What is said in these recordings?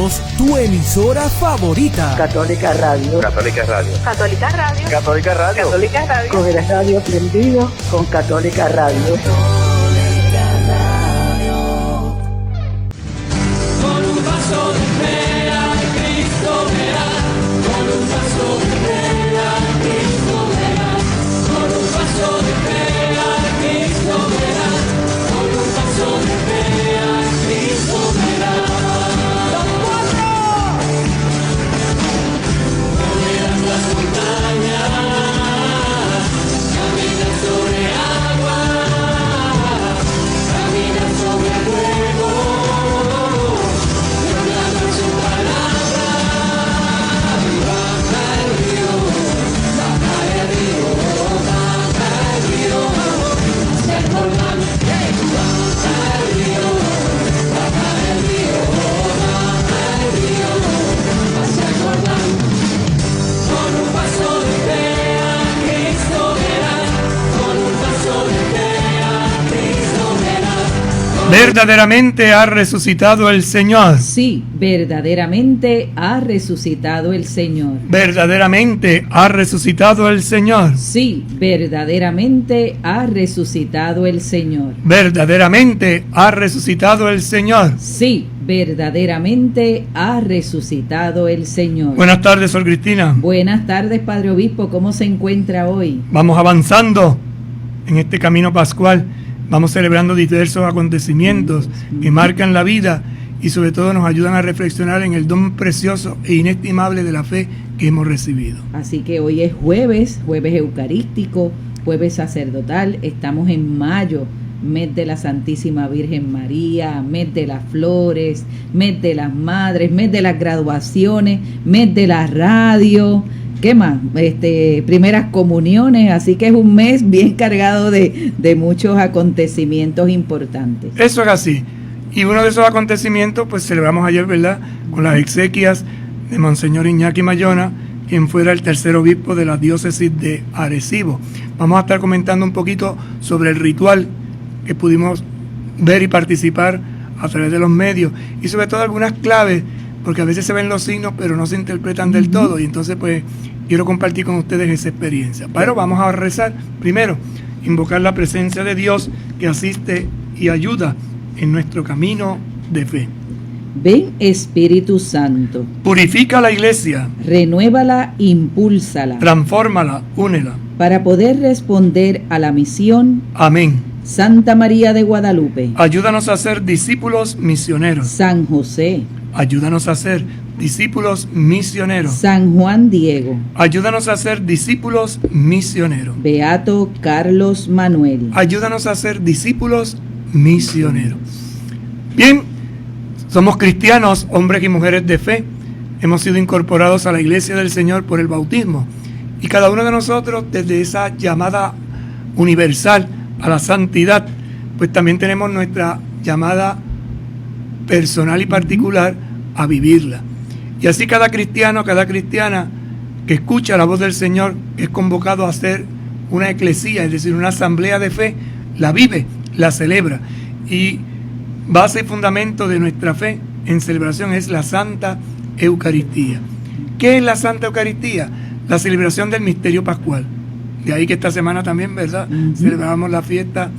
somos tu emisora favorita. Católica Radio. Católica Radio. Católica Radio. Católica Radio. Católica Radio. Con el radio prendido con Católica Radio. Con un vaso de fe a Cristo verás. Con un vaso de fe a Cristo verás. Con un vaso de fe a Cristo verás. Con un vaso de fe a Cristo verás. ¡Los cuatro! Moverás las montañas, caminas sobre agua, caminas sobre fuego. Verdaderamente ha resucitado el Señor. Sí, verdaderamente ha resucitado el Señor. Verdaderamente ha resucitado el Señor. Sí, verdaderamente ha resucitado el Señor. Verdaderamente ha resucitado el Señor. Sí, verdaderamente ha resucitado el Señor. Buenas tardes, Sor Cristina. Buenas tardes, Padre Obispo. ¿Cómo se encuentra hoy? Vamos avanzando en este camino pascual. Vamos celebrando diversos acontecimientos que marcan la vida y sobre todo nos ayudan a reflexionar en el don precioso e inestimable de la fe que hemos recibido. Así que hoy es jueves eucarístico, jueves sacerdotal. Estamos en mayo, mes de la Santísima Virgen María, mes de las flores, mes de las madres, mes de las graduaciones, mes de la radio. ¿Qué más? Primeras comuniones, así que es un mes bien cargado de muchos acontecimientos importantes. Eso es así. Y uno de esos acontecimientos, pues celebramos ayer, ¿verdad?, con las exequias de Monseñor Iñaki Mayona, quien fuera el tercer obispo de la diócesis de Arecibo. Vamos a estar comentando un poquito sobre el ritual que pudimos ver y participar a través de los medios, y sobre todo algunas claves, porque a veces se ven los signos pero no se interpretan del todo, y entonces pues quiero compartir con ustedes esa experiencia. Pero vamos a rezar primero, invocar la presencia de Dios que asiste y ayuda en nuestro camino de fe. Ven, Espíritu Santo. Purifica la iglesia. Renuévala, impúlsala. Transfórmala, únela. Para poder responder a la misión. Amén. Santa María de Guadalupe. Ayúdanos a ser discípulos misioneros. San José. Ayúdanos a ser discípulos misioneros. San Juan Diego. Ayúdanos a ser discípulos misioneros. Beato Carlos Manuel. Ayúdanos a ser discípulos misioneros. Bien, somos cristianos, hombres y mujeres de fe. Hemos sido incorporados a la Iglesia del Señor por el bautismo. Y cada uno de nosotros, desde esa llamada universal a la santidad, pues también tenemos nuestra llamada personal y particular a vivirla. Y así cada cristiano, cada cristiana que escucha la voz del Señor, que es convocado a hacer una eclesía, es decir, una asamblea de fe, la vive, la celebra. Y base y fundamento de nuestra fe en celebración es la Santa Eucaristía. ¿Qué es la Santa Eucaristía? La celebración del misterio pascual. De ahí que esta semana también, ¿verdad?, celebramos la fiesta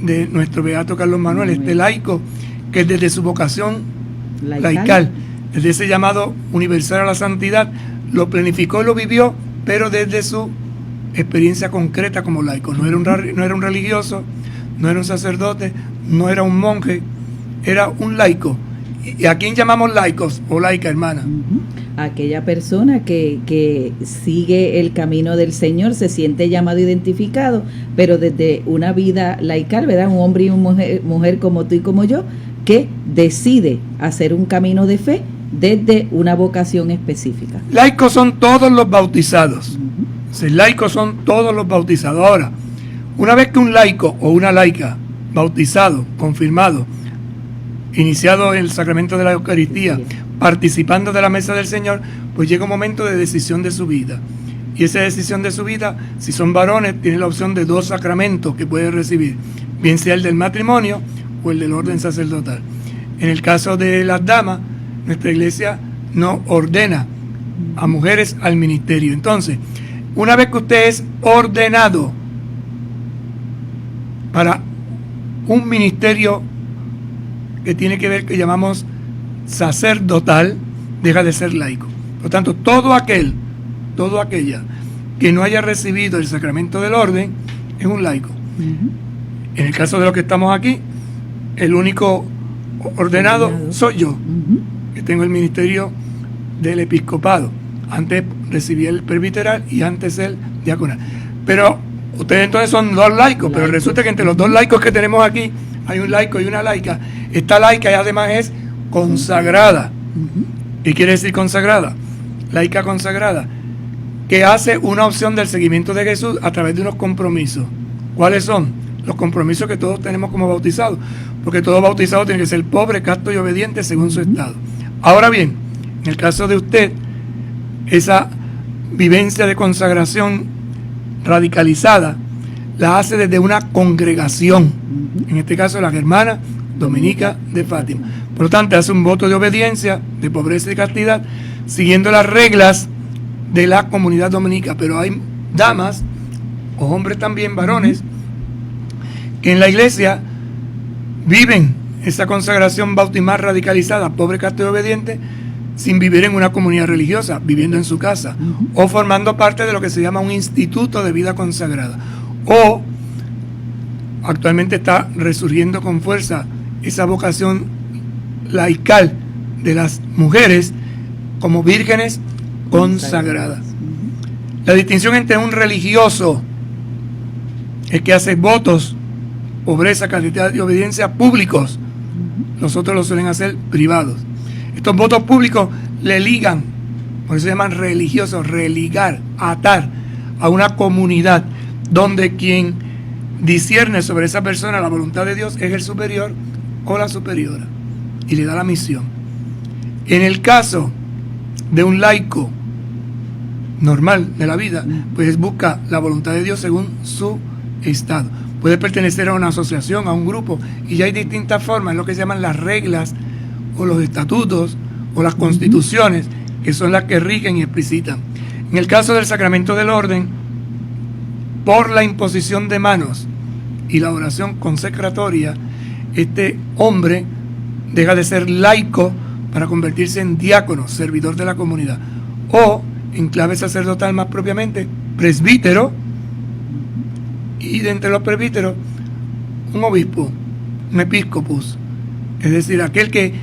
de nuestro Beato Carlos Manuel, este laico que desde su vocación laical, desde ese llamado universal a la santidad, lo planificó y lo vivió, pero desde su experiencia concreta como laico. No era un religioso, no era un sacerdote, no era un monje, era un laico. ¿Y a quién llamamos laicos o laica, hermana? Aquella persona que sigue el camino del Señor, se siente llamado, identificado, pero desde una vida laical, ¿verdad? Un hombre y una mujer como tú y como yo, que decide hacer un camino de fe desde una vocación específica. Laicos son todos los bautizados. Laicos son todos los bautizados. Ahora, una vez que un laico o una laica bautizado, confirmado, iniciado el sacramento de la Eucaristía, participando de la mesa del Señor, pues llega un momento de decisión de su vida. Y esa decisión de su vida, si son varones, tiene la opción de 2 sacramentos que puede recibir, bien sea el del matrimonio o el del orden sacerdotal. En el caso de las damas, nuestra iglesia no ordena a mujeres al ministerio. Entonces, una vez que usted es ordenado para un ministerio que tiene que ver, que llamamos sacerdotal, deja de ser laico. Por lo tanto, todo aquella que no haya recibido el sacramento del orden es un laico. En el caso de los que estamos aquí, el único ordenado soy yo, que tengo el ministerio del episcopado. Antes recibí el presbiteral y antes el diaconal. Pero ustedes entonces son dos laicos, pero resulta que entre los dos laicos que tenemos aquí hay un laico y una laica. Esta laica y además es consagrada. ¿Qué quiere decir consagrada? Laica consagrada, que hace una opción del seguimiento de Jesús a través de unos compromisos. ¿Cuáles son? Los compromisos que todos tenemos como bautizados, porque todo bautizado tiene que ser pobre, casto y obediente según su estado. Ahora bien, en el caso de usted, esa vivencia de consagración radicalizada la hace desde una congregación, en este caso la Germana Dominica de Fátima. Por lo tanto, hace un voto de obediencia, de pobreza y castidad, siguiendo las reglas de la comunidad dominica. Pero hay damas, o hombres también, varones, que en la iglesia viven esa consagración bautismal radicalizada, pobre, casto y obediente, sin vivir en una comunidad religiosa, viviendo en su casa, o formando parte de lo que se llama un instituto de vida consagrada. O actualmente está resurgiendo con fuerza esa vocación laical de las mujeres como vírgenes consagradas. La distinción entre un religioso, el que hace votos, pobreza, castidad y obediencia públicos, los otros lo suelen hacer privados. Estos votos públicos le ligan, por eso se llaman religiosos, religar, atar a una comunidad donde quien discierne sobre esa persona la voluntad de Dios es el superior o la superiora y le da la misión. En el caso de un laico normal de la vida, pues busca la voluntad de Dios según su estado. Puede pertenecer a una asociación, a un grupo, y ya hay distintas formas, lo que se llaman las reglas o los estatutos o las constituciones, que son las que rigen y explicitan. En el caso del sacramento del orden, por la imposición de manos y la oración consecratoria, este hombre deja de ser laico para convertirse en diácono, servidor de la comunidad, o en clave sacerdotal más propiamente, presbítero, y de entre los presbíteros, un obispo, un episcopus, es decir, aquel que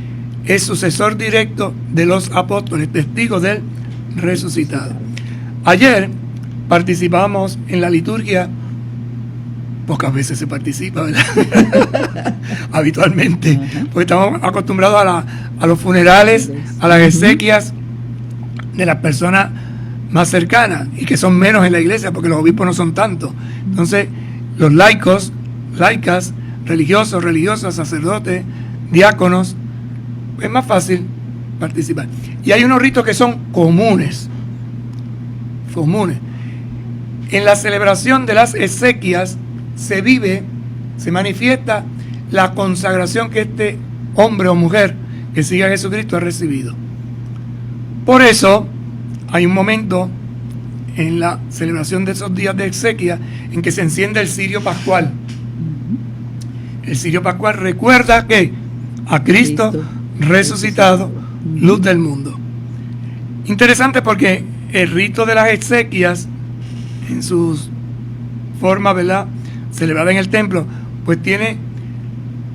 es sucesor directo de los apóstoles, testigo del resucitado. Ayer participamos en la liturgia, pocas veces se participa, ¿verdad? Habitualmente, porque estamos acostumbrados a los funerales, a las exequias de las personas más cercanas, y que son menos en la iglesia, porque los obispos no son tantos. Entonces, los laicos, laicas, religiosos, religiosas, sacerdotes, diáconos, es más fácil participar. Y hay unos ritos que son comunes. En la celebración de las exequias se vive, se manifiesta la consagración que este hombre o mujer que sigue a Jesucristo ha recibido. Por eso hay un momento en la celebración de esos días de exequia en que se enciende el cirio pascual. El cirio pascual recuerda que a Cristo resucitado, luz del mundo. Interesante porque el rito de las exequias, en sus formas, ¿verdad?, celebrada en el templo, pues tiene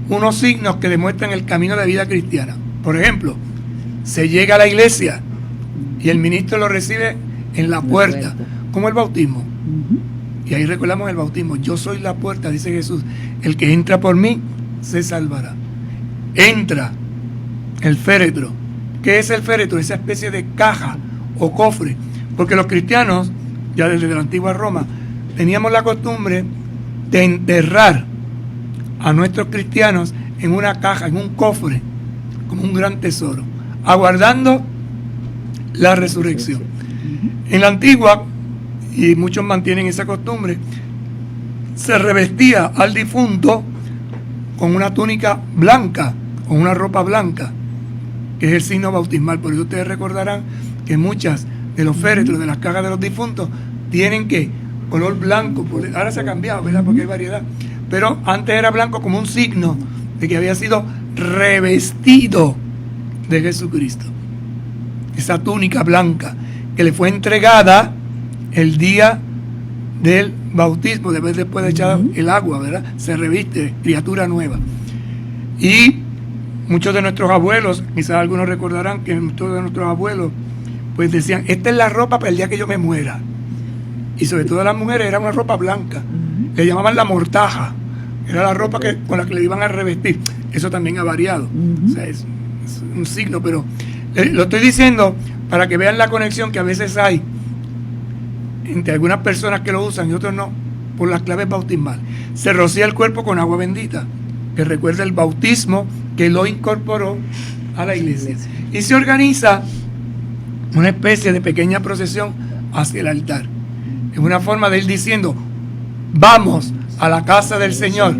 unos signos que demuestran el camino de vida cristiana. Por ejemplo, se llega a la iglesia y el ministro lo recibe en la puerta, como el bautismo. Y ahí recordamos el bautismo. Yo soy la puerta, dice Jesús. El que entra por mí se salvará. Entra el féretro. ¿Qué es el féretro? Esa especie de caja o cofre. Porque los cristianos, ya desde la antigua Roma, teníamos la costumbre de enterrar a nuestros cristianos en una caja, en un cofre, como un gran tesoro, aguardando la resurrección. En la antigua, y muchos mantienen esa costumbre, se revestía al difunto con una túnica blanca, con una ropa blanca, que es el signo bautismal. Por eso ustedes recordarán que muchas de los féretros de las cajas de los difuntos tienen que color blanco. Ahora se ha cambiado, ¿verdad? Porque hay variedad. Pero antes era blanco como un signo de que había sido revestido de Jesucristo. Esa túnica blanca que le fue entregada el día del bautismo, después de echar el agua, ¿verdad? Se reviste, criatura nueva. Y muchos de nuestros abuelos, quizás algunos recordarán que muchos de nuestros abuelos pues decían, esta es la ropa para el día que yo me muera. Y sobre todo las mujeres era una ropa blanca. Le llamaban la mortaja. Era la ropa con la que le iban a revestir. Eso también ha variado. O sea, es un signo, pero lo estoy diciendo para que vean la conexión que a veces hay entre algunas personas que lo usan y otros no, por las claves bautismales. Se rocía el cuerpo con agua bendita, que recuerda el bautismo que lo incorporó a la iglesia. Y se organiza una especie de pequeña procesión hacia el altar. Es una forma de ir diciendo, vamos a la casa del Señor,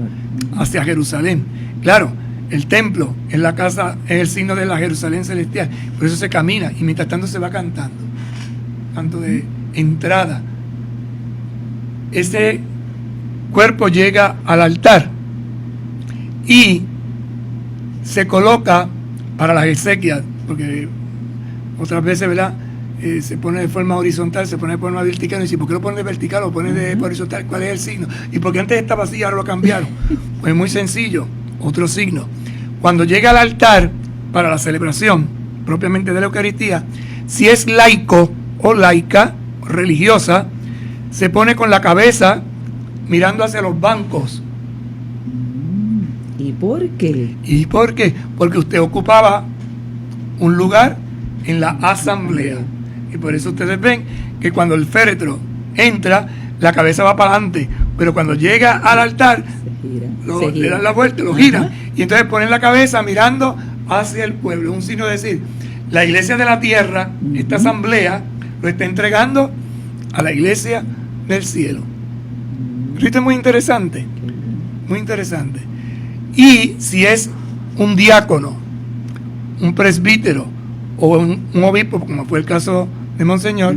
hacia Jerusalén. Claro, el templo es la casa, es el signo de la Jerusalén celestial. Por eso se camina y mientras tanto se va cantando. Canto de entrada. Ese cuerpo llega al altar y se coloca para las exequias, porque otras veces, ¿verdad? Se pone de forma horizontal, se pone de forma vertical, y dice, ¿por qué lo pone de vertical o pone de horizontal? ¿Cuál es el signo? Y porque antes estaba así, ahora lo cambiaron. Pues muy sencillo, otro signo. Cuando llega al altar para la celebración propiamente de la Eucaristía, si es laico o laica, religiosa, se pone con la cabeza mirando hacia los bancos. ¿Y por qué? ¿Y por qué? Porque usted ocupaba un lugar en la asamblea. Y por eso ustedes ven que cuando el féretro entra, la cabeza va para adelante, pero cuando llega al altar, le dan la vuelta, lo giran, y entonces ponen la cabeza mirando hacia el pueblo. Un signo de decir, la iglesia de la tierra, esta asamblea, lo está entregando a la iglesia del cielo. Esto es muy interesante, muy interesante. Y si es un diácono, un presbítero o un obispo, como fue el caso de Monseñor,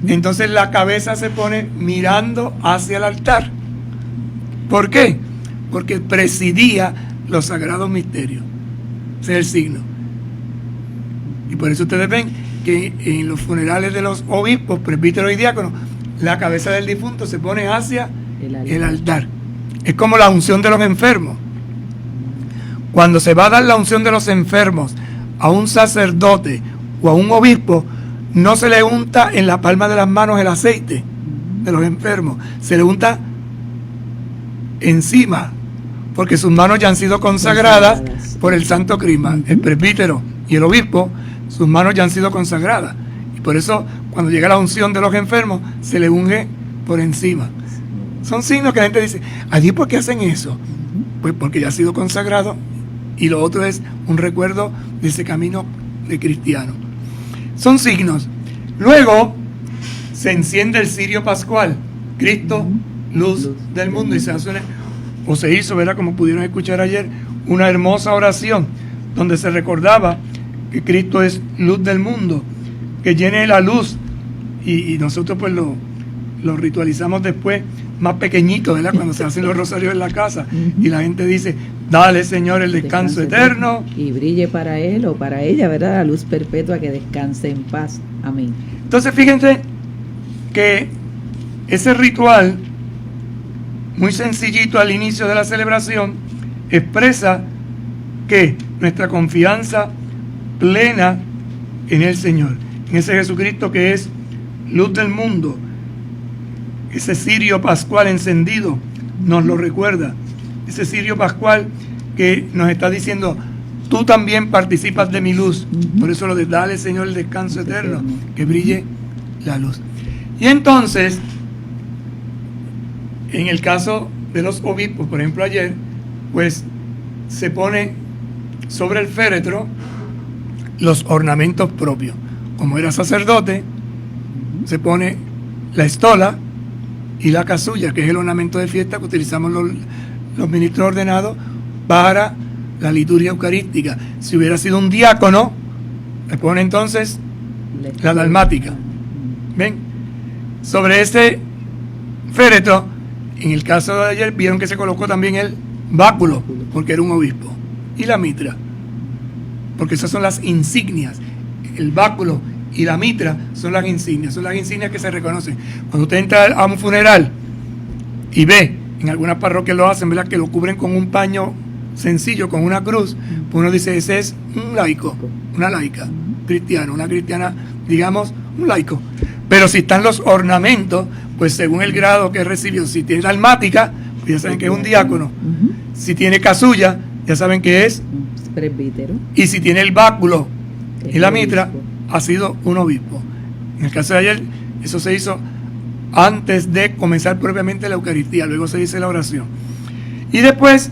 entonces la cabeza se pone mirando hacia el altar. ¿Por qué? Porque presidía los sagrados misterios. Ese es el signo. Y por eso ustedes ven que en los funerales de los obispos, presbíteros y diáconos, la cabeza del difunto se pone hacia el altar. Es como la unción de los enfermos. Cuando se va a dar la unción de los enfermos a un sacerdote o a un obispo, no se le unta en la palma de las manos el aceite de los enfermos, se le unta encima, porque sus manos ya han sido consagradas por el santo crisma. El presbítero y el obispo, sus manos ya han sido consagradas, y por eso cuando llega la unción de los enfermos se le unge por encima. Son signos que la gente dice, ¿allí por qué hacen eso? Pues porque ya ha sido consagrado, y lo otro es un recuerdo de ese camino de cristiano. Son signos. Luego se enciende el cirio pascual, Cristo, luz del mundo, y se hace se hizo, ¿verdad? Como pudieron escuchar ayer, una hermosa oración donde se recordaba que Cristo es luz del mundo, que llene la luz, y nosotros pues lo ritualizamos después más pequeñito, ¿verdad? Cuando se hacen los rosarios en la casa y la gente dice, dale Señor el descanso eterno y brille para él o para ella, ¿verdad? La luz perpetua, que descanse en paz. Amén. Entonces fíjense que ese ritual, muy sencillito al inicio de la celebración, expresa que nuestra confianza plena en el Señor, en ese Jesucristo que es luz del mundo. Ese cirio pascual encendido nos lo recuerda. Ese cirio pascual que nos está diciendo, tú también participas de mi luz. Por eso lo de dale Señor el descanso eterno, que brille la luz. Y entonces, en el caso de los obispos, por ejemplo ayer, pues se pone sobre el féretro los ornamentos propios. Como era sacerdote, se pone la estola y la casulla, que es el ornamento de fiesta que utilizamos los ministros ordenados para la liturgia eucarística. Si hubiera sido un diácono, Le pone entonces la dalmática. ¿Ven? Sobre este féretro, en el caso de ayer, vieron que se colocó también el báculo, porque era un obispo, y la mitra, porque esas son las insignias. El báculo y la mitra son las insignias que se reconocen. Cuando usted entra a un funeral y ve, en algunas parroquias lo hacen, ¿verdad?, que lo cubren con un paño sencillo, con una cruz, pues uno dice, ese es un laico, una laica, cristiano, una cristiana, digamos, un laico. Pero si están los ornamentos, pues según el grado que recibió, si tiene dalmática, pues ya saben que es un diácono. Si tiene casulla, ya saben que es presbítero. Y si tiene el báculo y la mitra, ha sido un obispo. En el caso de ayer, eso se hizo antes de comenzar propiamente la Eucaristía, luego se dice la oración. Y después,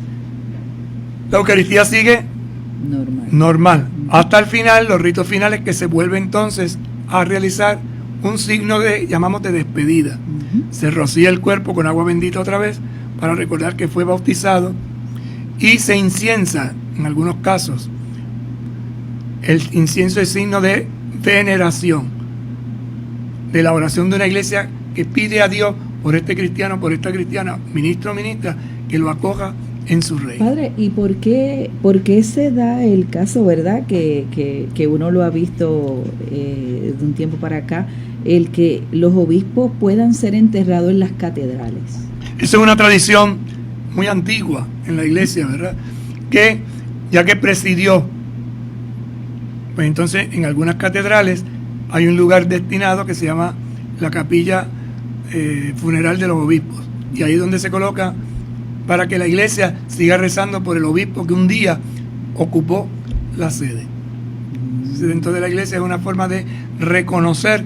la Eucaristía sigue normal. Hasta el final, los ritos finales, que se vuelve entonces a realizar un signo llamamos de despedida. Se rocía el cuerpo con agua bendita otra vez para recordar que fue bautizado, y se inciensa en algunos casos. El incienso es signo de veneración, de la oración de una iglesia que pide a Dios por este cristiano, por esta cristiana, ministro o ministra, que lo acoja en su reino. Padre, ¿y por qué se da el caso, verdad, que uno lo ha visto de un tiempo para acá, el que los obispos puedan ser enterrados en las catedrales? Esa es una tradición muy antigua en la iglesia, ¿verdad? Que ya que presidió, pues entonces en algunas catedrales hay un lugar destinado que se llama la capilla funeral de los obispos, y ahí es donde se coloca para que la iglesia siga rezando por el obispo que un día ocupó la sede. Dentro de la iglesia es una forma de reconocer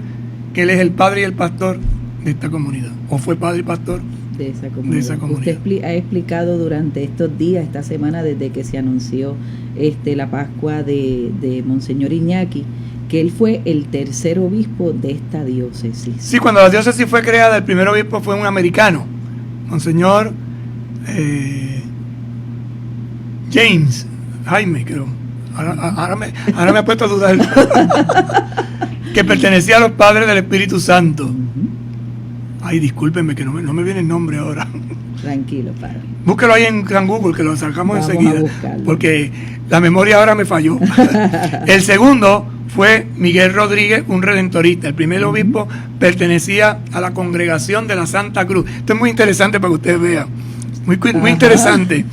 que él es el padre y el pastor de esta comunidad, o fue padre y pastor de esa comunidad. Usted ha explicado durante estos días, esta semana, desde que se anunció la Pascua de Monseñor Iñaki, que él fue el tercer obispo de esta diócesis. Sí, cuando la diócesis fue creada, el primer obispo fue un americano, Monseñor Jaime, creo. Ahora me ha puesto a dudar. Que pertenecía a los padres del Espíritu Santo. Ay, discúlpenme que no me viene el nombre ahora. Tranquilo, padre. Búsquelo ahí en Google, que lo sacamos enseguida, porque la memoria ahora me falló. El segundo fue Miguel Rodríguez, un redentorista. El primer obispo pertenecía a la congregación de la Santa Cruz. Esto es muy interesante para que ustedes vean. Muy interesante,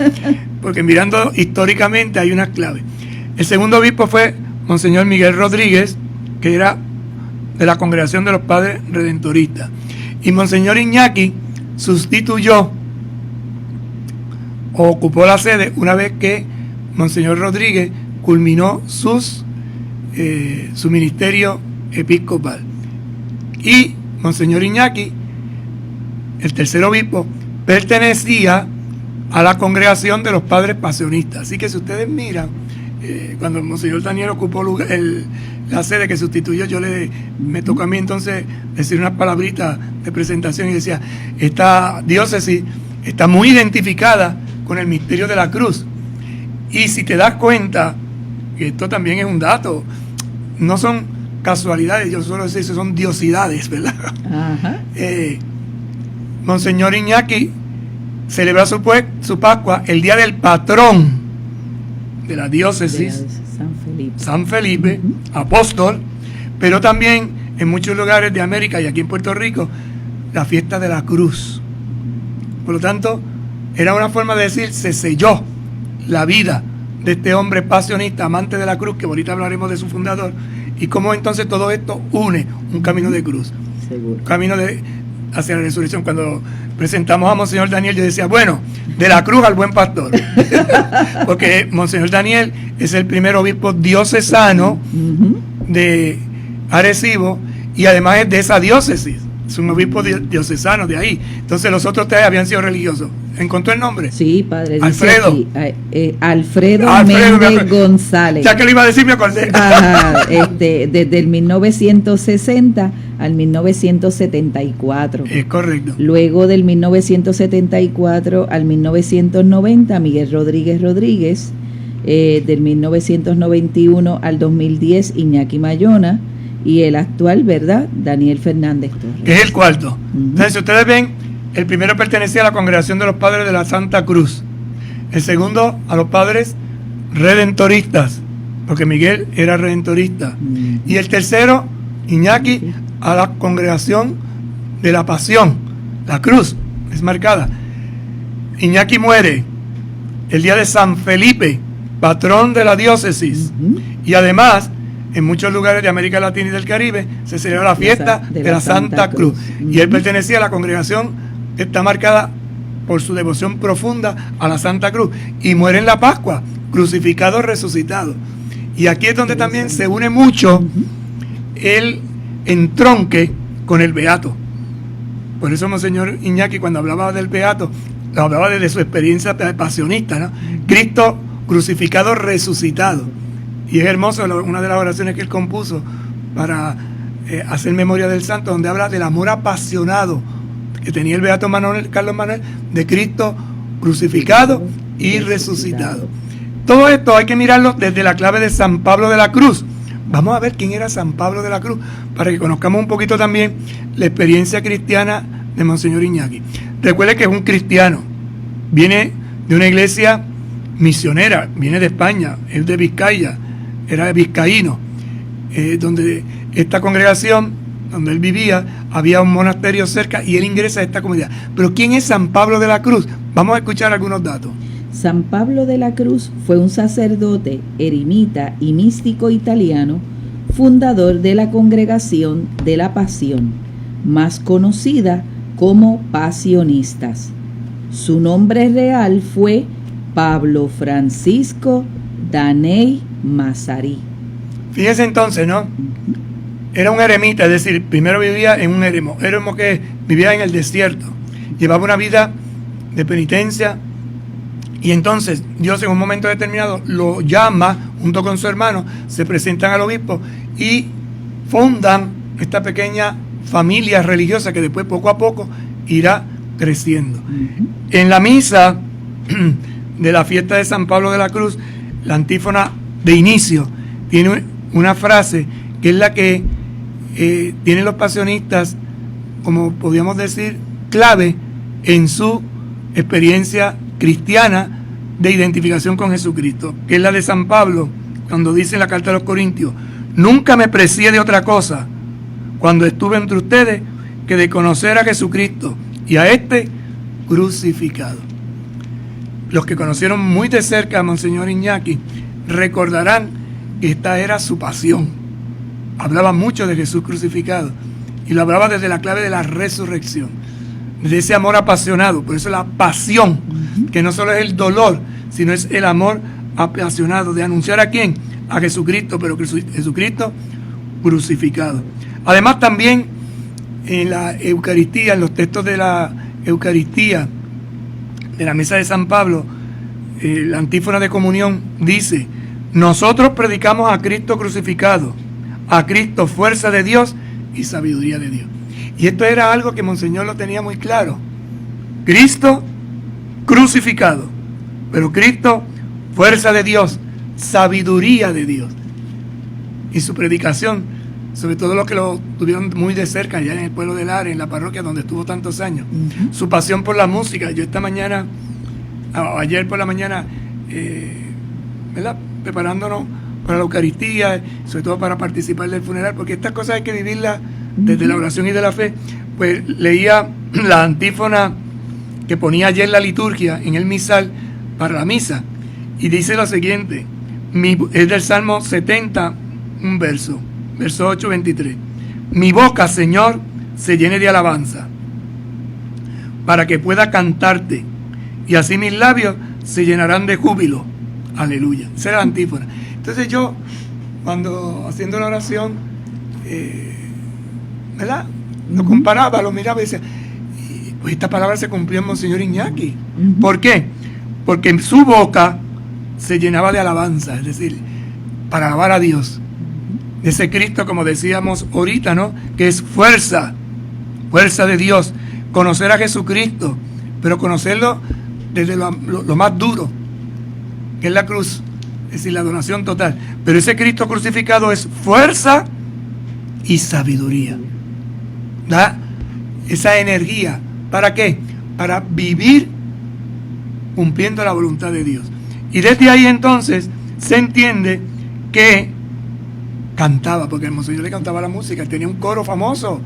porque mirando históricamente hay unas claves. El segundo obispo fue Monseñor Miguel Rodríguez, que era de la congregación de los padres redentoristas. Y Monseñor Iñaki sustituyó o ocupó la sede una vez que Monseñor Rodríguez culminó su ministerio episcopal. Y Monseñor Iñaki, el tercer obispo, pertenecía a la congregación de los padres pasionistas. Así que si ustedes miran, cuando Monseñor Daniel ocupó la sede que sustituyó, me tocó a mí entonces decir unas palabritas de presentación y decía, esta diócesis está muy identificada con el misterio de la cruz. Y si te das cuenta, que esto también es un dato, no son casualidades, yo suelo decir, son diosidades, ¿verdad? Ajá. Monseñor Iñaki celebra su Pascua el día del patrón de la diócesis, San Felipe, apóstol, pero también en muchos lugares de América y aquí en Puerto Rico, la fiesta de la cruz. Por lo tanto, era una forma de decir, se selló la vida de este hombre pasionista, amante de la cruz, que ahorita hablaremos de su fundador, y cómo entonces todo esto une un camino de cruz, un camino hacia la resurrección. Cuando presentamos a Monseñor Daniel, yo decía, bueno, de la cruz al buen pastor, porque Monseñor Daniel es el primer obispo diocesano de Arecibo, y además es de esa diócesis, es un obispo diocesano de ahí. Entonces los otros tres habían sido religiosos. ¿Encontró el nombre? Sí, padre. Alfredo. Aquí, Alfredo Méndez González. Ya que lo iba a decir, me acordé. Desde el 1960 al 1974. Es correcto. Luego del 1974 al 1990, Miguel Rodríguez, del 1991 al 2010, Iñaki Mayona, y el actual, ¿verdad?, Daniel Fernández Torres. Que es el cuarto. Entonces, si ustedes ven, el primero pertenecía a la Congregación de los Padres de la Santa Cruz. El segundo, a los Padres Redentoristas, porque Miguel era redentorista. Y el tercero, Iñaki, a la Congregación de la Pasión. La cruz es marcada. Iñaki muere el día de San Felipe, patrón de la diócesis. Y además, en muchos lugares de América Latina y del Caribe se celebra la fiesta de la Santa Cruz. Y él pertenecía a la congregación que está marcada por su devoción profunda a la Santa Cruz. Y muere en la Pascua, crucificado, resucitado. Y aquí es donde también se une mucho el entronque con el beato. Por eso Monseñor Iñaki, cuando hablaba del beato, hablaba desde su experiencia pasionista, ¿no? Cristo crucificado, resucitado. Y es hermoso una de las oraciones que él compuso para hacer memoria del santo, donde habla del amor apasionado que tenía el beato Carlos Manuel, de Cristo crucificado y resucitado. Todo esto hay que mirarlo desde la clave de San Pablo de la Cruz. Vamos a ver quién era San Pablo de la Cruz, para que conozcamos un poquito también la experiencia cristiana de Monseñor Iñaki. Recuerde que es un cristiano, viene de una iglesia misionera, viene de España, es de Vizcaya, era vizcaíno, donde esta congregación, donde él vivía, había un monasterio cerca y él ingresa a esta comunidad. Pero ¿quién es San Pablo de la Cruz? Vamos a escuchar algunos datos. San Pablo de la Cruz fue un sacerdote, eremita y místico italiano, fundador de la Congregación de la Pasión, más conocida como Pasionistas. Su nombre real fue Pablo Francisco Daney Massari. Fíjese entonces, ¿no? Era un eremita, es decir, primero vivía en un eremo que vivía en el desierto, llevaba una vida de penitencia, y entonces Dios en un momento determinado lo llama junto con su hermano, se presentan al obispo y fundan esta pequeña familia religiosa que después poco a poco irá creciendo. En la misa de la fiesta de San Pablo de la Cruz, la antífona de inicio tiene una frase que es la que tienen los pasionistas, como podríamos decir, clave en su experiencia cristiana de identificación con Jesucristo, que es la de San Pablo, cuando dice en la carta a los Corintios: nunca me precié de otra cosa cuando estuve entre ustedes que de conocer a Jesucristo y a este crucificado. Los que conocieron muy de cerca a Monseñor Iñaki recordarán que esta era su pasión. Hablaba mucho de Jesús crucificado y lo hablaba desde la clave de la resurrección, de ese amor apasionado. Por eso la pasión, que no solo es el dolor, sino es el amor apasionado de anunciar a quién, a Jesucristo, pero Jesucristo crucificado. Además también en la Eucaristía, en los textos de la Eucaristía de la mesa de San Pablo, la antífona de comunión dice: nosotros predicamos a Cristo crucificado, a Cristo fuerza de Dios y sabiduría de Dios. Y esto era algo que Monseñor lo tenía muy claro. Cristo crucificado, pero Cristo fuerza de Dios, sabiduría de Dios. Y su predicación, sobre todo los que lo tuvieron muy de cerca, allá en el pueblo de Lares, en la parroquia donde estuvo tantos años, su pasión por la música. Yo esta mañana, ayer por la mañana, ¿verdad?, preparándonos para la Eucaristía, sobre todo para participar del funeral, porque estas cosas hay que vivirlas desde la oración y de la fe. Pues leía la antífona que ponía ayer la liturgia en el misal para la misa, y dice lo siguiente, es del Salmo 70, un verso 8, 23. Mi boca, Señor, se llene de alabanza, para que pueda cantarte, y así mis labios se llenarán de júbilo. Aleluya. Esa era la antífona. Entonces yo, cuando haciendo la oración, ¿verdad?, lo comparaba, lo miraba y decía, pues esta palabra se cumplió en Monseñor Iñaki. ¿Por qué? Porque en su boca se llenaba de alabanza, es decir, para alabar a Dios. Ese Cristo, como decíamos ahorita, ¿no?, que es fuerza de Dios. Conocer a Jesucristo, pero conocerlo desde lo más duro, que es la cruz, es decir, la donación total. Pero ese Cristo crucificado es fuerza y sabiduría. Da esa energía. ¿Para qué? Para vivir cumpliendo la voluntad de Dios. Y desde ahí entonces se entiende que cantaba, porque el monseñor le cantaba la música, tenía un coro famoso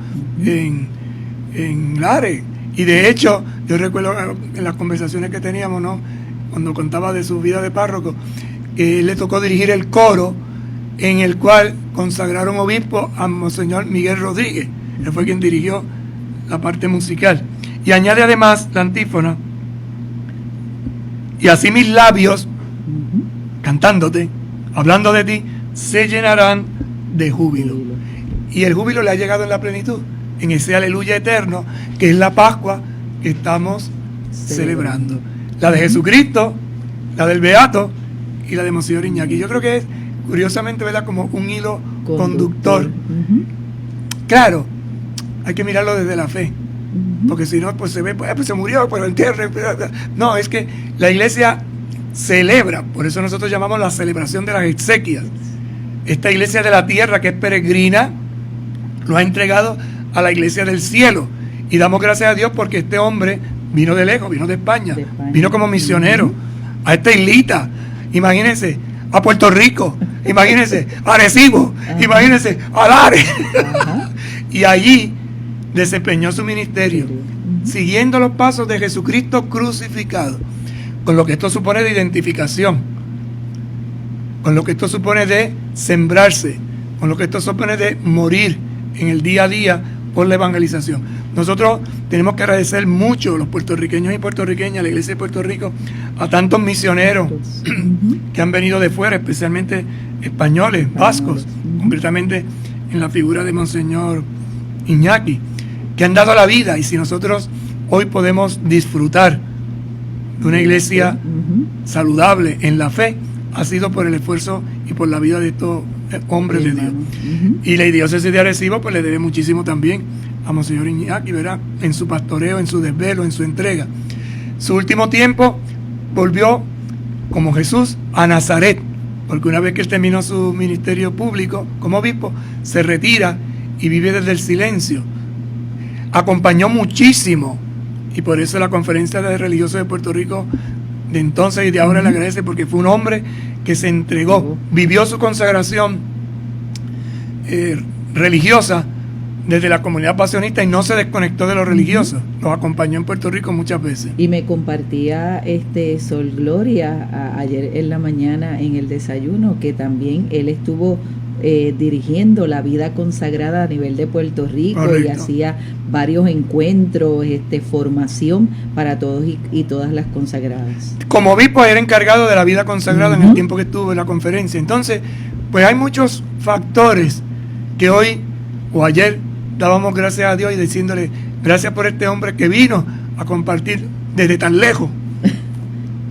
en Lares, y de hecho yo recuerdo en las conversaciones que teníamos, ¿no?, cuando contaba de su vida de párroco, que le tocó dirigir el coro en el cual consagraron obispo a monseñor Miguel Rodríguez. Él fue quien dirigió la parte musical, y añade además la antífona: y así mis labios, cantándote, hablando de ti, se llenarán de júbilo. Y el júbilo le ha llegado en la plenitud, en ese aleluya eterno, que es la Pascua que estamos celebrando. La de Jesucristo, la del Beato y la de Monseñor Iñaki. Yo creo que es, curiosamente, ¿verdad?, como un hilo conductor. Claro, hay que mirarlo desde la fe, porque si no, pues se ve, pues se murió, pues lo entierren. No, es que la iglesia celebra, por eso nosotros llamamos la celebración de las exequias. Esta iglesia de la tierra, que es peregrina, lo ha entregado a la iglesia del cielo, y damos gracias a Dios porque este hombre vino de lejos, vino de España, vino como misionero a esta islita, imagínense, a Puerto Rico, imagínense, a Arecibo, imagínense, a Lares, y allí desempeñó su ministerio, siguiendo los pasos de Jesucristo crucificado, con lo que esto supone de identificación, con lo que esto supone de sembrarse, con lo que esto supone de morir en el día a día por la evangelización. Nosotros tenemos que agradecer mucho, los puertorriqueños y puertorriqueñas, la iglesia de Puerto Rico, a tantos misioneros que han venido de fuera, especialmente españoles, vascos, concretamente en la figura de Monseñor Iñaki, que han dado la vida. Y si nosotros hoy podemos disfrutar de una iglesia saludable en la fe, ha sido por el esfuerzo y por la vida de estos hombres de Dios. Y la diócesis de Arecibo pues le debe muchísimo también a Monseñor Iñaki, ¿verdad?, en su pastoreo, en su desvelo, en su entrega. Su último tiempo volvió como Jesús a Nazaret, porque una vez que él terminó su ministerio público como obispo, se retira y vive desde el silencio. Acompañó muchísimo, y por eso la Conferencia de Religiosos de Puerto Rico de entonces y de ahora le agradece, porque fue un hombre que se entregó, vivió su consagración religiosa desde la comunidad pasionista y no se desconectó de los religiosos. Los acompañó en Puerto Rico muchas veces. Y me compartía Sol Gloria ayer en la mañana en el desayuno, que también él estuvo dirigiendo la vida consagrada a nivel de Puerto Rico. Correcto. Y hacía varios encuentros, formación para todos y todas las consagradas. Como obispo era encargado de la vida consagrada en el tiempo que estuvo en la conferencia. Entonces, pues hay muchos factores que hoy o ayer dábamos gracias a Dios y diciéndole gracias por este hombre que vino a compartir desde tan lejos,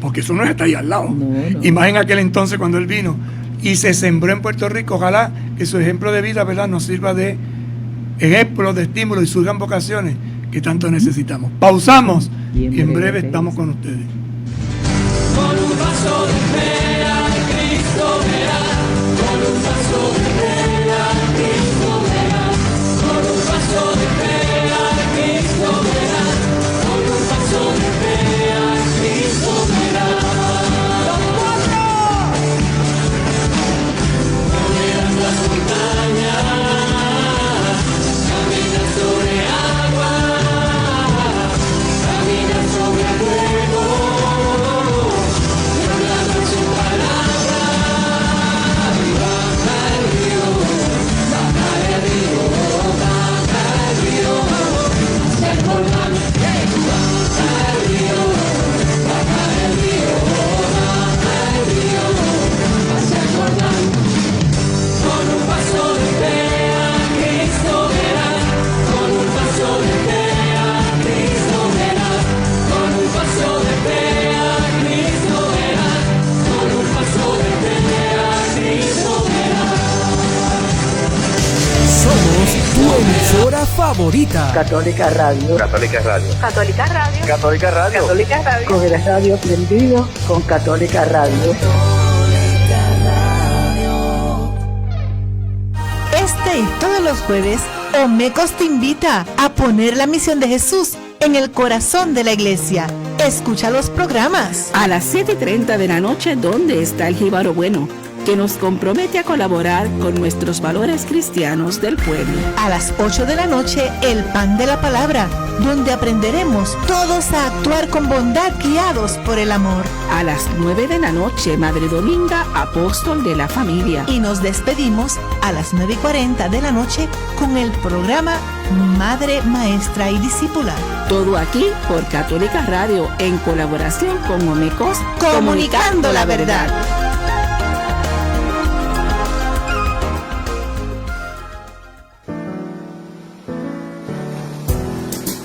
porque eso no está ahí al lado. No. Y más en aquel entonces cuando él vino y se sembró en Puerto Rico. Ojalá que su ejemplo de vida, ¿verdad?, nos sirva de ejemplo, de estímulo, y surjan vocaciones que tanto necesitamos. Pausamos y en breve estamos con ustedes. Con un paso de fe a Cristo verás, con un paso de fe a Cristo verás, con un paso de fe a Cristo verás, con un paso de fe a Cristo verás. Moverás las montañas, caminas sobre agua, caminas sobre fuego. Emisora favorita. Católica Radio. Católica Radio. Católica Radio. Católica Radio. Católica Radio. Con el radio prendido con Católica Radio. Y todos los jueves, Omecos te invita a poner la misión de Jesús en el corazón de la iglesia. Escucha los programas. A las 7:30 de la noche, ¿Dónde está el jíbaro bueno?, que nos compromete a colaborar con nuestros valores cristianos del pueblo. A las 8 de la noche, El Pan de la Palabra, donde aprenderemos todos a actuar con bondad guiados por el amor. A las 9 de la noche, Madre Dominga, Apóstol de la Familia. Y nos despedimos a las 9:40 de la noche con el programa Madre, Maestra y Discípula. Todo aquí por Católica Radio, en colaboración con Omecos, comunicando la verdad.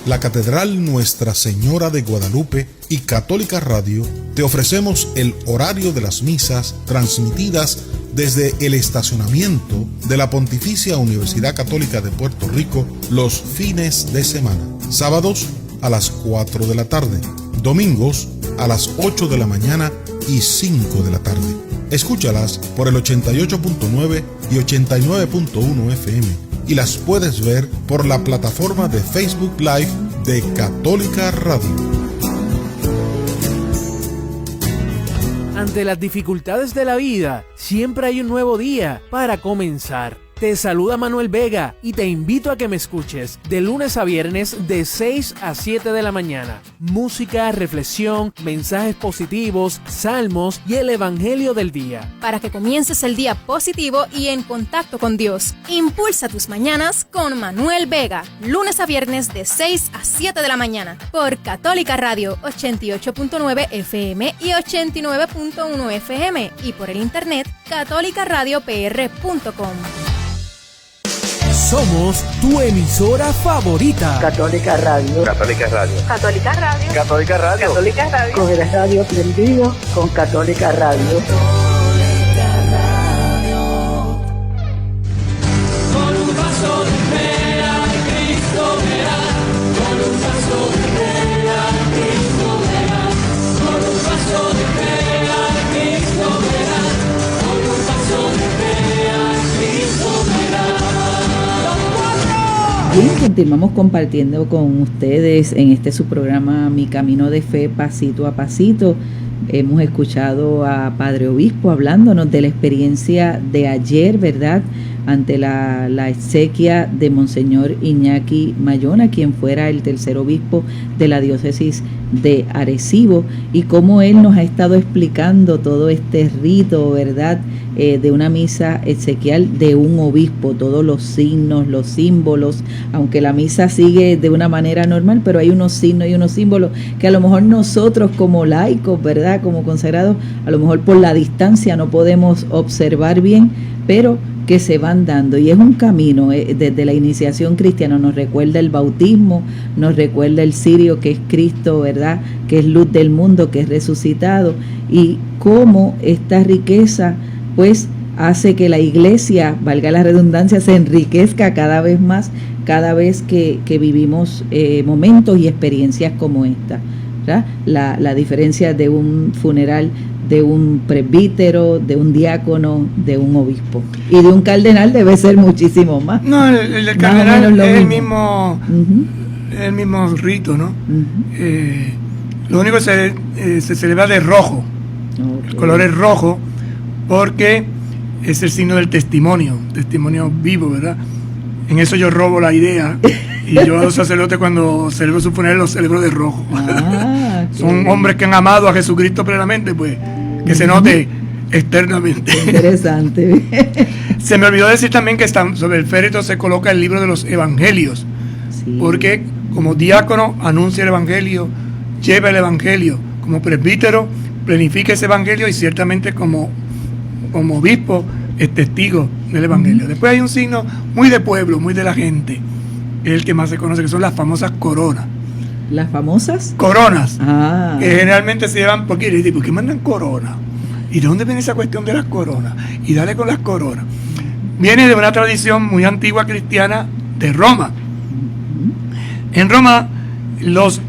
La Catedral Nuestra Señora de Guadalupe y Católica Radio te ofrecemos el horario de las misas transmitidas desde el estacionamiento de la Pontificia Universidad Católica de Puerto Rico los fines de semana. Sábados a las 4 de la tarde, domingos a las 8 de la mañana y 5 de la tarde. Escúchalas por el 88.9 y 89.1 FM. Y las puedes ver por la plataforma de Facebook Live de Católica Radio. Ante las dificultades de la vida, siempre hay un nuevo día para comenzar. Te saluda Manuel Vega y te invito a que me escuches de lunes a viernes de 6 a 7 de la mañana. Música, reflexión, mensajes positivos, salmos y el evangelio del día. Para que comiences el día positivo y en contacto con Dios. Impulsa tus mañanas con Manuel Vega. Lunes a viernes de 6 a 7 de la mañana. Por Católica Radio 88.9 FM y 89.1 FM. Y por el internet catolicaradiopr.com. Somos tu emisora favorita. Católica Radio. Católica Radio. Católica Radio. Católica Radio. Católica Radio. Con el radio prendido con Católica Radio. Con un paso de fe a Cristo verás. Con un paso de fe a Cristo verás. Con un paso de fe a Cristo verás. Con un paso de fe a Cristo verás. Bien, continuamos compartiendo con ustedes en este su programa Mi Camino de Fe, Pasito a Pasito. Hemos escuchado a Padre Obispo hablándonos de la experiencia de ayer, ¿verdad?, ante la exequia de Monseñor Iñaki Mayona, quien fuera el tercer obispo de la diócesis de Arecibo, y cómo él nos ha estado explicando todo este rito, ¿verdad?, de una misa exequial de un obispo, todos los signos, los símbolos, aunque la misa sigue de una manera normal, pero hay unos signos y unos símbolos que a lo mejor nosotros como laicos, ¿verdad?, como consagrados, a lo mejor por la distancia no podemos observar bien, pero que se van dando, y es un camino desde la iniciación cristiana. Nos recuerda el bautismo, nos recuerda el cirio, que es Cristo, ¿verdad?, que es luz del mundo, que es resucitado, y cómo esta riqueza pues hace que la iglesia, valga la redundancia, se enriquezca cada vez más, cada vez que vivimos momentos y experiencias como esta, ¿verdad? La diferencia de un funeral de un presbítero, de un diácono, de un obispo y de un cardenal debe ser muchísimo más. No, el cardenal es el mismo rito, ¿no? Uh-huh. Lo único que se celebra de rojo. Okay. El color es rojo porque es el signo del testimonio vivo, ¿verdad? En eso yo robo la idea, y yo a los sacerdotes cuando celebro su funeral los celebro de rojo. Son hombres que han amado a Jesucristo plenamente, pues que se note externamente. Interesante. Se me olvidó decir también que sobre el féretro se coloca el libro de los evangelios, sí, porque como diácono anuncia el evangelio, lleva el evangelio, como presbítero planifica ese evangelio, y ciertamente como obispo es testigo del evangelio. Después hay un signo muy de pueblo, muy de la gente, es el que más se conoce, que son las famosas coronas. ¿Las famosas? Coronas. Que generalmente se llevan, ¿por qué mandan coronas? ¿Y de dónde viene esa cuestión de las coronas? Y dale con las coronas. Viene de una tradición muy antigua cristiana de Roma. En Roma, los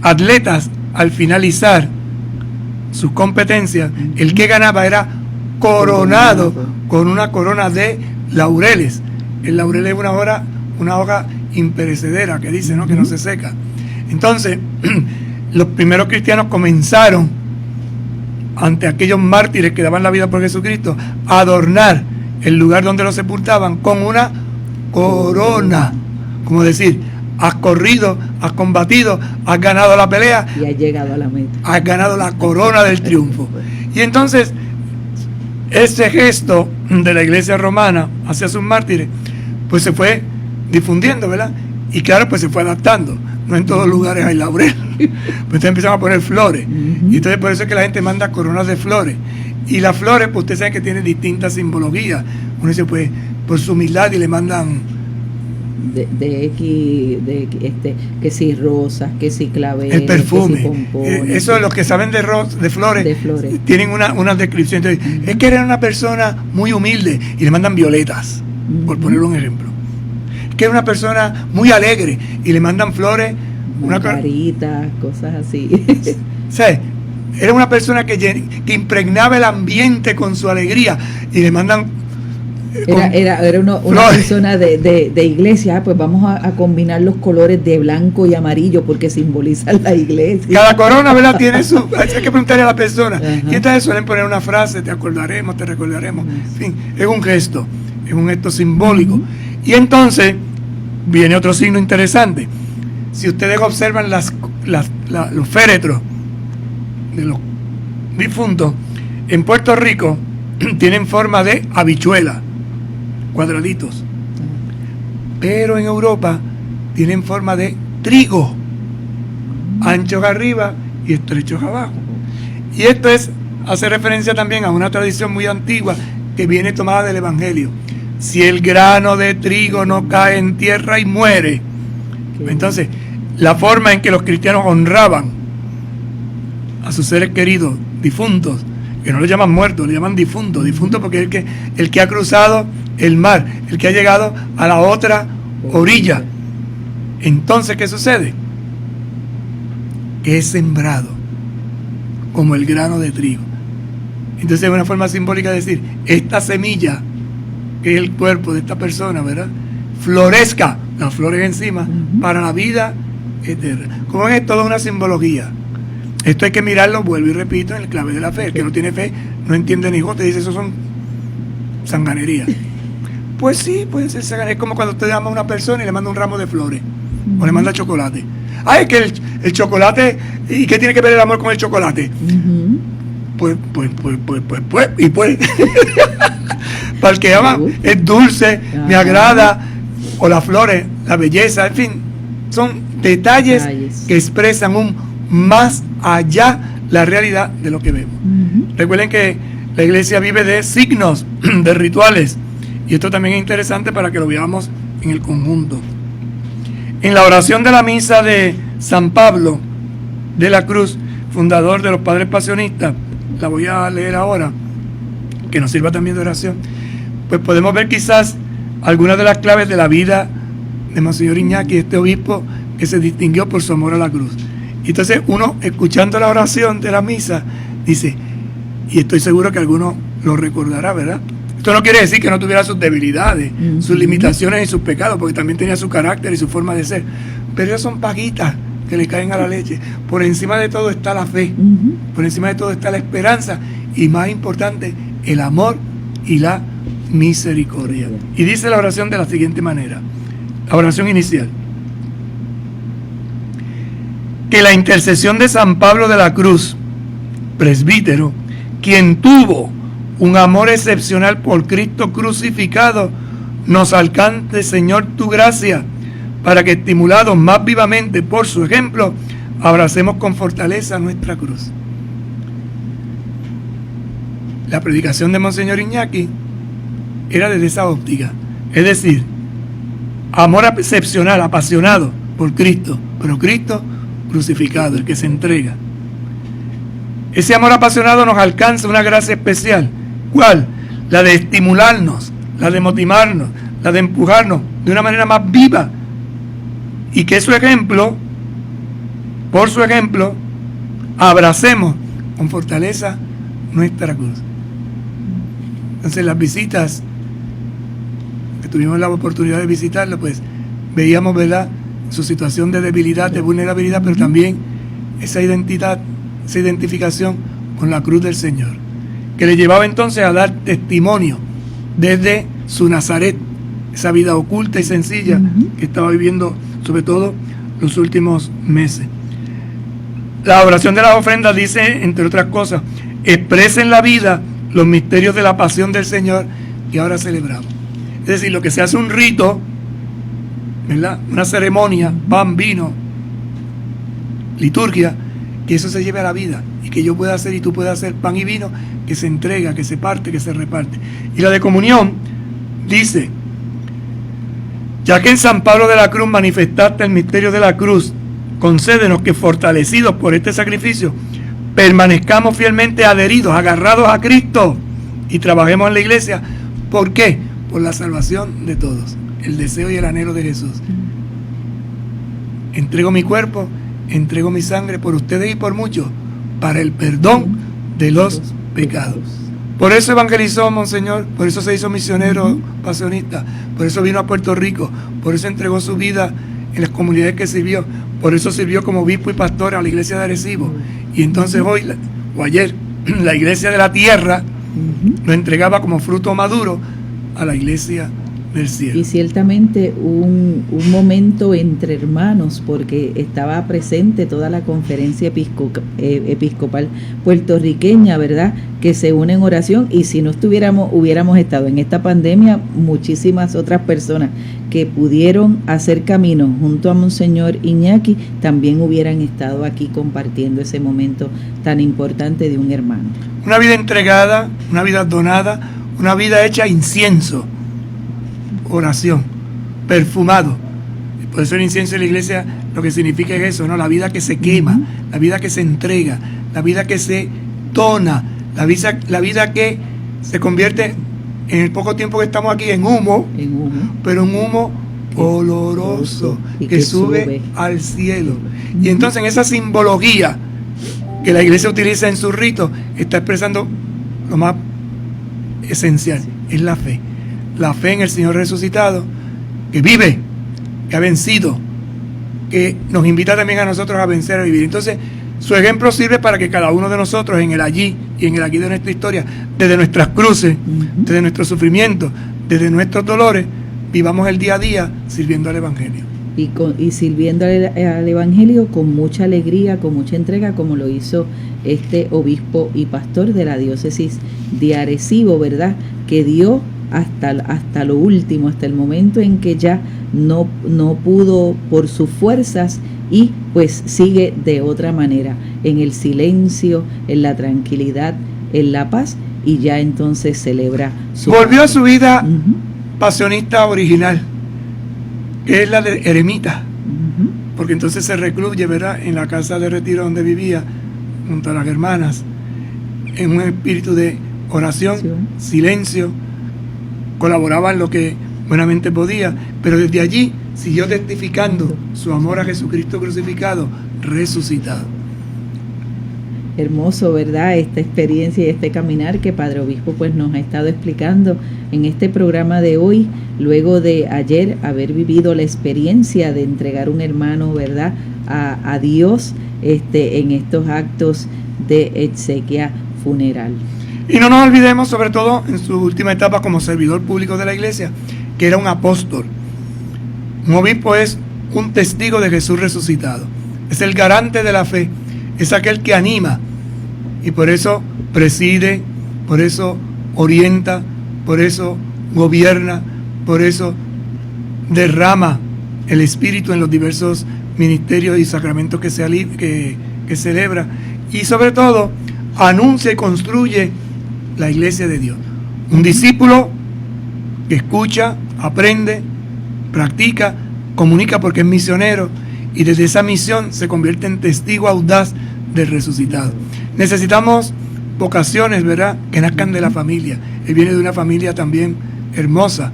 atletas, al finalizar sus competencias, el que ganaba era coronado con una corona de laureles. El laurel es una hoja imperecedera que dice, ¿no?, que no se seca. Entonces, los primeros cristianos comenzaron, ante aquellos mártires que daban la vida por Jesucristo, a adornar el lugar donde los sepultaban con una corona. Como decir, has corrido, has combatido, has ganado la pelea y has llegado a la meta, has ganado la corona del triunfo. Y entonces ese gesto de la iglesia romana hacia sus mártires pues se fue difundiendo, ¿verdad? Y claro, pues se fue adaptando. No en todos lugares hay laurel. Pues entonces empezaron a poner flores. Y entonces por eso es que la gente manda coronas de flores. Y las flores, pues ustedes saben que tienen distintas simbologías. Uno dice, pues, por su humildad, y le mandan que si rosas, que si claveles, el perfume, que si pompones, eso los que saben de flores, tienen una descripción. Entonces, es que era una persona muy humilde y le mandan violetas, por poner un ejemplo. Es que era una persona muy alegre y le mandan flores, una caritas, cosas así. ¿Sabes? Era una persona que impregnaba el ambiente con su alegría y le mandan Era una persona de iglesia. Pues vamos a combinar los colores de blanco y amarillo porque simbolizan la iglesia. Cada corona, ¿verdad?, tiene su... Hay que preguntarle a la persona. Y entonces suelen poner una frase, te acordaremos, te recordaremos. En fin, es un gesto simbólico. Y entonces viene otro signo interesante. Si ustedes observan los féretros de los difuntos, en Puerto Rico tienen forma de habichuela, cuadraditos, pero en Europa tienen forma de trigo, anchos arriba y estrechos abajo. Y esto hace referencia también a una tradición muy antigua que viene tomada del Evangelio. Si el grano de trigo no cae en tierra y muere. Entonces, la forma en que los cristianos honraban a sus seres queridos, difuntos, que no lo llaman muertos, le llaman difuntos porque es el que ha cruzado el mar, el que ha llegado a la otra orilla. Entonces, ¿qué sucede? Que es sembrado como el grano de trigo. Entonces es una forma simbólica de decir, esta semilla, que es el cuerpo de esta persona, ¿verdad?, florezca, las flores encima, para la vida eterna. Como ven, es toda una simbología. Esto hay que mirarlo, vuelvo y repito, en el clave de la fe. El que no tiene fe no entiende ni jote, dice, eso son sanganerías. Pues sí, pueden ser sanganerías. Es como cuando usted ama a una persona y le manda un ramo de flores, o le manda chocolate. Es que el chocolate, ¿y qué tiene que ver el amor con el chocolate? Pues, para el que ama, es dulce, me agrada, o las flores, la belleza, en fin, son detalles que expresan un más allá la realidad de lo que vemos. Recuerden que la iglesia vive de signos, de rituales, y esto también es interesante para que lo veamos en el conjunto. En la oración de la misa de San Pablo de la Cruz, fundador de los Padres Pasionistas, la voy a leer ahora, que nos sirva también de oración, pues podemos ver quizás algunas de las claves de la vida de Monseñor Iñaki, este obispo que se distinguió por su amor a la cruz. Y entonces uno, escuchando la oración de la misa, dice, y estoy seguro que alguno lo recordará, ¿verdad? Esto no quiere decir que no tuviera sus debilidades, sus limitaciones y sus pecados, porque también tenía su carácter y su forma de ser, pero esas son paguitas que le caen a la leche. Por encima de todo está la fe, por encima de todo está la esperanza, y más importante, el amor y la misericordia. Y dice la oración de la siguiente manera, la oración inicial: que la intercesión de San Pablo de la Cruz, presbítero, quien tuvo un amor excepcional por Cristo crucificado, nos alcance, Señor, tu gracia, para que, estimulados más vivamente por su ejemplo, abracemos con fortaleza nuestra cruz. La predicación de Monseñor Iñaki era desde esa óptica, es decir, amor excepcional, apasionado por Cristo, pero Cristo crucificado, el que se entrega. Ese amor apasionado nos alcanza una gracia especial. ¿Cuál? La de estimularnos, la de motivarnos, la de empujarnos de una manera más viva, y que su ejemplo, por su ejemplo, abracemos con fortaleza nuestra cruz. Entonces las visitas tuvimos la oportunidad de visitarlo, pues veíamos, ¿verdad?, su situación de debilidad, de vulnerabilidad, pero también esa identidad, esa identificación con la cruz del Señor, que le llevaba entonces a dar testimonio desde su Nazaret, esa vida oculta y sencilla que estaba viviendo, sobre todo los últimos meses. La oración de las ofrendas dice, entre otras cosas, expresen la vida, los misterios de la pasión del Señor que ahora celebramos. Es decir, lo que se hace un rito, ¿verdad?, una ceremonia, pan, vino, liturgia, que eso se lleve a la vida y que yo pueda hacer y tú puedas hacer pan y vino que se entrega, que se parte, que se reparte. Y la de comunión dice, ya que en San Pablo de la Cruz manifestaste el misterio de la cruz, concédenos que fortalecidos por este sacrificio permanezcamos fielmente adheridos, agarrados a Cristo y trabajemos en la iglesia. ¿Por qué? Por la salvación de todos, el deseo y el anhelo de Jesús. Entrego mi cuerpo, entrego mi sangre por ustedes y por muchos, para el perdón de los pecados. Por eso evangelizó Monseñor, por eso se hizo misionero pasionista, por eso vino a Puerto Rico, por eso entregó su vida en las comunidades que sirvió, por eso sirvió como obispo y pastor a la iglesia de Arecibo. Y entonces hoy, o ayer, la iglesia de la tierra lo entregaba como fruto maduro a la iglesia del cielo. Y ciertamente un momento entre hermanos, porque estaba presente toda la conferencia episcopal puertorriqueña, ¿verdad?, que se une en oración. Y si no hubiéramos estado en esta pandemia, muchísimas otras personas que pudieron hacer camino junto a Monseñor Iñaki también hubieran estado aquí compartiendo ese momento tan importante de un hermano. Una vida entregada, una vida donada, una vida hecha incienso, oración, perfumado. Por eso el incienso en la iglesia lo que significa es eso, ¿no? La vida que se quema, la vida que se entrega, la vida que se tona, la vida que se convierte en el poco tiempo que estamos aquí en humo, pero un humo oloroso que sube al cielo. Y entonces en esa simbología que la iglesia utiliza en sus ritos está expresando lo más esencial, es la fe. La fe en el Señor resucitado, que vive, que ha vencido, que nos invita también a nosotros a vencer, a vivir. Entonces, su ejemplo sirve para que cada uno de nosotros, en el allí y en el aquí de nuestra historia, desde nuestras cruces, desde nuestros sufrimientos, desde nuestros dolores, vivamos el día a día sirviendo al Evangelio. Y sirviendo al Evangelio con mucha alegría, con mucha entrega, como lo hizo este obispo y pastor de la diócesis de Arecibo, ¿verdad?, que dio hasta lo último, hasta el momento en que ya no pudo por sus fuerzas, y pues sigue de otra manera, en el silencio, en la tranquilidad, en la paz, y ya entonces celebra volvió a su vida pasionista original, que es la de eremita, porque entonces se recluye, ¿verdad?, en la casa de retiro donde vivía, junto a las hermanas, en un espíritu de oración, silencio, colaboraba en lo que buenamente podía, pero desde allí siguió testificando su amor a Jesucristo crucificado, resucitado. Hermoso, ¿verdad?, esta experiencia y este caminar que Padre Obispo pues nos ha estado explicando en este programa de hoy, luego de ayer haber vivido la experiencia de entregar un hermano, ¿verdad?, a Dios en estos actos de exequia funeral. Y no nos olvidemos, sobre todo en su última etapa como servidor público de la iglesia, que era un apóstol. Un obispo es un testigo de Jesús resucitado, es el garante de la fe, es aquel que anima, y por eso preside, por eso orienta, por eso gobierna, por eso derrama el Espíritu en los diversos ministerios y sacramentos que celebra, y sobre todo anuncia y construye la iglesia de Dios. Un discípulo que escucha, aprende, practica, comunica porque es misionero, y desde esa misión se convierte en testigo audaz del resucitado. Necesitamos vocaciones, ¿verdad?, que nazcan de la familia. Él viene de una familia también hermosa,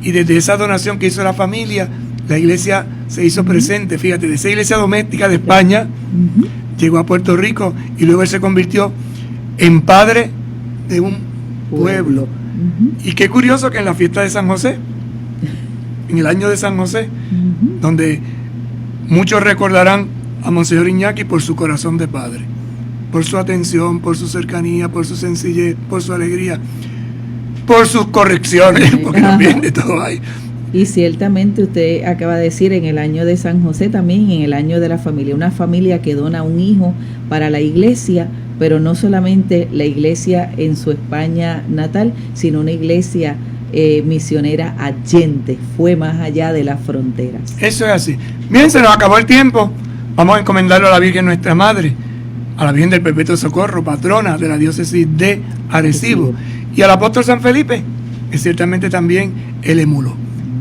y desde esa donación que hizo la familia, la iglesia se hizo presente. Fíjate, de esa iglesia doméstica de España llegó a Puerto Rico, y luego él se convirtió en padre de un pueblo. Y qué curioso que en la fiesta de San José, en el año de San José, donde muchos recordarán a Monseñor Iñaki por su corazón de padre, por su atención, por su cercanía, por su sencillez, por su alegría, por sus correcciones, porque también de todo hay. Y ciertamente usted acaba de decir, en el año de San José también, en el año de la familia, una familia que dona un hijo para la iglesia, pero no solamente la iglesia en su España natal, sino una iglesia misionera allende, fue más allá de las fronteras. Eso es así. Bien, se nos acabó el tiempo. Vamos a encomendarlo a la Virgen nuestra Madre, a la Virgen del Perpetuo Socorro, patrona de la diócesis de Arecibo, y al apóstol San Felipe, que ciertamente también él emuló.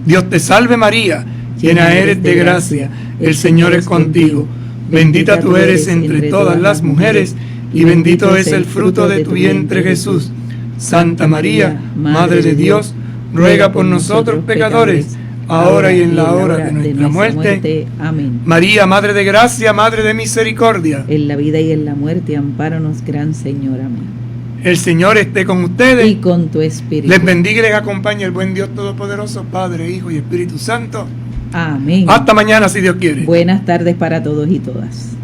Dios te salve María, llena eres de gracia, el Señor es contigo. Bendita tú eres entre todas las mujeres, y bendito es el fruto de tu vientre Jesús. Santa María, Madre de Dios, ruega por nosotros pecadores, ahora y en la hora de nuestra muerte. Amén. María, Madre de gracia, Madre de misericordia. En la vida y en la muerte, ampáranos, Gran Señor. Amén. El Señor esté con ustedes. Y con tu espíritu. Les bendiga y les acompañe el buen Dios Todopoderoso, Padre, Hijo y Espíritu Santo. Amén. Hasta mañana, si Dios quiere. Buenas tardes para todos y todas.